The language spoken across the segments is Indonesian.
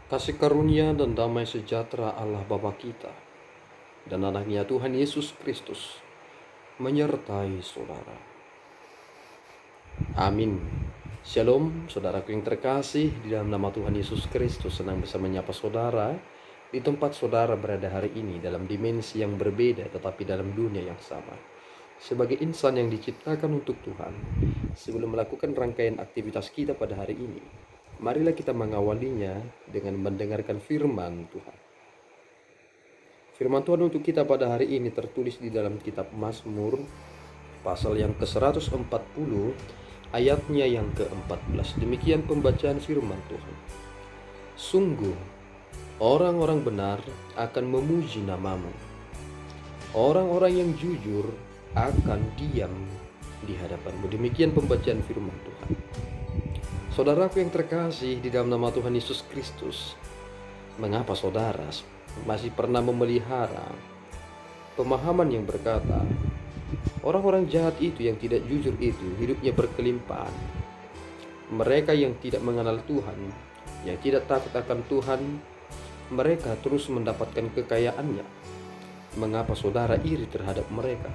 Kasih karunia dan damai sejahtera Allah Bapa kita dan anaknya Tuhan Yesus Kristus menyertai saudara. Amin. Shalom, saudaraku yang terkasih, di dalam nama Tuhan Yesus Kristus senang bisa menyapa saudara di tempat saudara berada hari ini dalam dimensi yang berbeda tetapi dalam dunia yang sama. Sebagai insan yang diciptakan untuk Tuhan, sebelum melakukan rangkaian aktivitas kita pada hari ini, marilah kita mengawalinya dengan mendengarkan firman Tuhan. Firman Tuhan untuk kita pada hari ini tertulis di dalam kitab Mazmur pasal yang ke-140 ayatnya yang ke-14. Demikian pembacaan firman Tuhan. Sungguh orang-orang benar akan memuji namamu. Orang-orang yang jujur akan diam di hadapanmu. Demikian pembacaan firman Tuhan. Saudaraku yang terkasih di dalam nama Tuhan Yesus Kristus, mengapa saudara masih pernah memelihara pemahaman yang berkata, orang-orang jahat itu yang tidak jujur itu hidupnya berkelimpahan. Mereka yang tidak mengenal Tuhan, yang tidak takut akan Tuhan, mereka terus mendapatkan kekayaannya. Mengapa saudara iri terhadap mereka?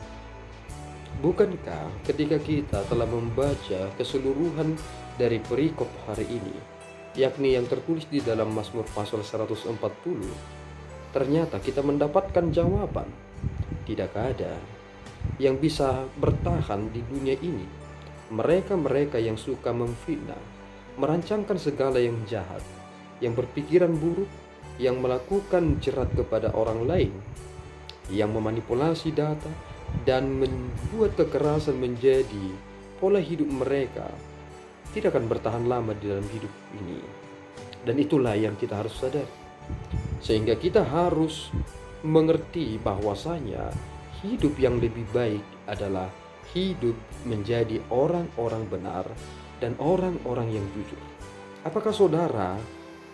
Bukankah ketika kita telah membaca keseluruhan dari perikop hari ini, yakni yang tertulis di dalam Mazmur pasal 140, ternyata kita mendapatkan jawaban. Tidakkah ada yang bisa bertahan di dunia ini? Mereka-mereka yang suka memfitnah, merancangkan segala yang jahat, yang berpikiran buruk, yang melakukan jerat kepada orang lain, yang memanipulasi data, dan membuat kekerasan menjadi pola hidup mereka, tidak akan bertahan lama di dalam hidup ini. Dan itulah yang kita harus sadari. Sehingga kita harus mengerti bahwasanya hidup yang lebih baik adalah hidup menjadi orang-orang benar dan orang-orang yang jujur. Apakah saudara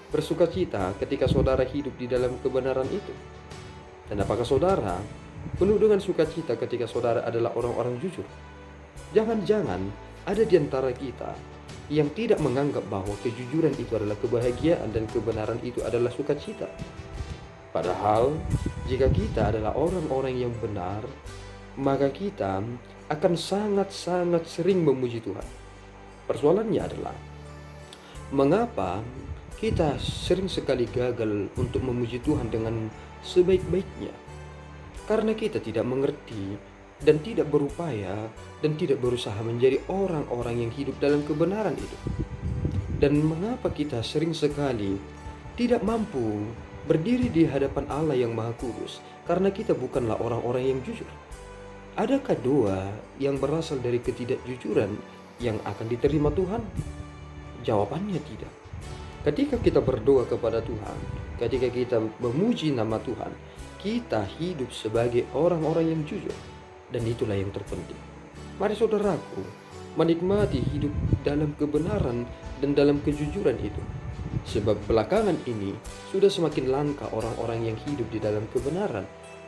bersukacita ketika saudara hidup di dalam kebenaran itu? Dan apakah saudara penuh dengan sukacita ketika saudara adalah orang-orang jujur? Jangan-jangan ada di antara kita yang tidak menganggap bahwa kejujuran itu adalah kebahagiaan dan kebenaran itu adalah sukacita. Padahal jika kita adalah orang-orang yang benar, maka kita akan sangat-sangat sering memuji Tuhan. Persoalannya adalah, mengapa kita sering sekali gagal untuk memuji Tuhan dengan sebaik-baiknya? Karena kita tidak mengerti dan tidak berupaya dan tidak berusaha menjadi orang-orang yang hidup dalam kebenaran itu. Dan mengapa kita sering sekali tidak mampu berdiri di hadapan Allah yang Maha Kudus? Karena kita bukanlah orang-orang yang jujur. Adakah doa yang berasal dari ketidakjujuran yang akan diterima Tuhan? Jawabannya tidak. Ketika kita berdoa kepada Tuhan, ketika kita memuji nama Tuhan, kita hidup sebagai orang-orang yang jujur. Dan itulah yang terpenting. Mari saudaraku menikmati hidup dalam kebenaran dan dalam kejujuran itu. Sebab belakangan ini sudah semakin langka orang-orang yang hidup di dalam kebenaran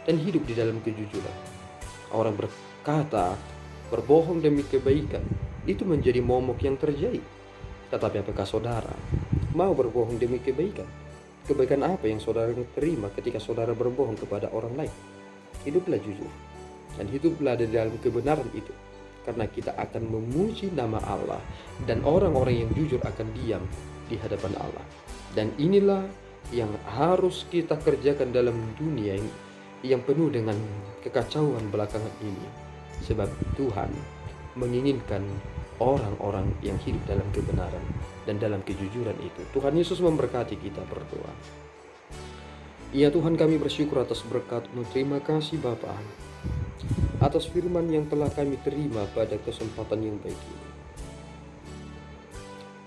dan hidup di dalam kejujuran. Orang berkata berbohong demi kebaikan, itu menjadi momok yang terjadi. Tetapi apakah saudara mau berbohong demi kebaikan? Kebaikan apa yang saudara terima ketika saudara berbohong kepada orang lain? Hiduplah jujur dan hiduplah di dalam kebenaran itu, karena kita akan memuji nama Allah dan orang-orang yang jujur akan diam di hadapan Allah. Dan inilah yang harus kita kerjakan dalam dunia yang penuh dengan kekacauan belakangan ini. Sebab Tuhan menginginkan orang-orang yang hidup dalam kebenaran dan dalam kejujuran itu. Tuhan Yesus memberkati kita berdoa. Ya Tuhan, kami bersyukur atas berkat-Mu. Terima kasih Bapa atas firman yang telah kami terima pada kesempatan yang baik ini.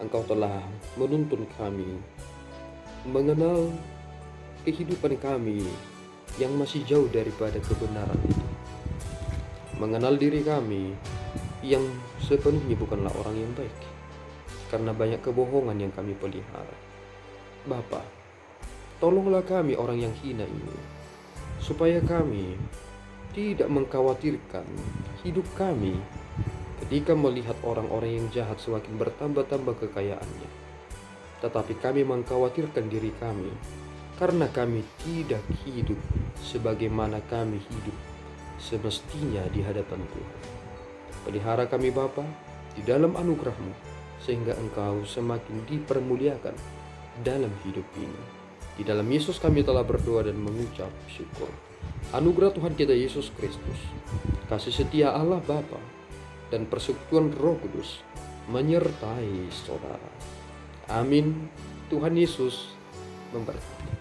Engkau telah menuntun kami mengenal kehidupan kami yang masih jauh daripada kebenaran itu. Mengenal diri kami yang sepenuhnya bukanlah orang yang baik, karena banyak kebohongan yang kami pelihara. Bapa, tolonglah kami orang yang hina ini, supaya kami tidak mengkhawatirkan hidup kami ketika melihat orang-orang yang jahat semakin bertambah-tambah kekayaannya. tetapi kami mengkhawatirkan diri kami, karena kami tidak hidup sebagaimana kami hidup semestinya di hadapan Tuhan. Pelihara kami Bapa di dalam anugerah-Mu, sehingga Engkau semakin dipermuliakan dalam hidup ini. Di dalam Yesus kami telah berdoa dan mengucap syukur. Anugerah Tuhan kita Yesus Kristus, kasih setia Allah Bapa, dan persekutuan Roh Kudus menyertai saudara. Amin. Tuhan Yesus memberkati.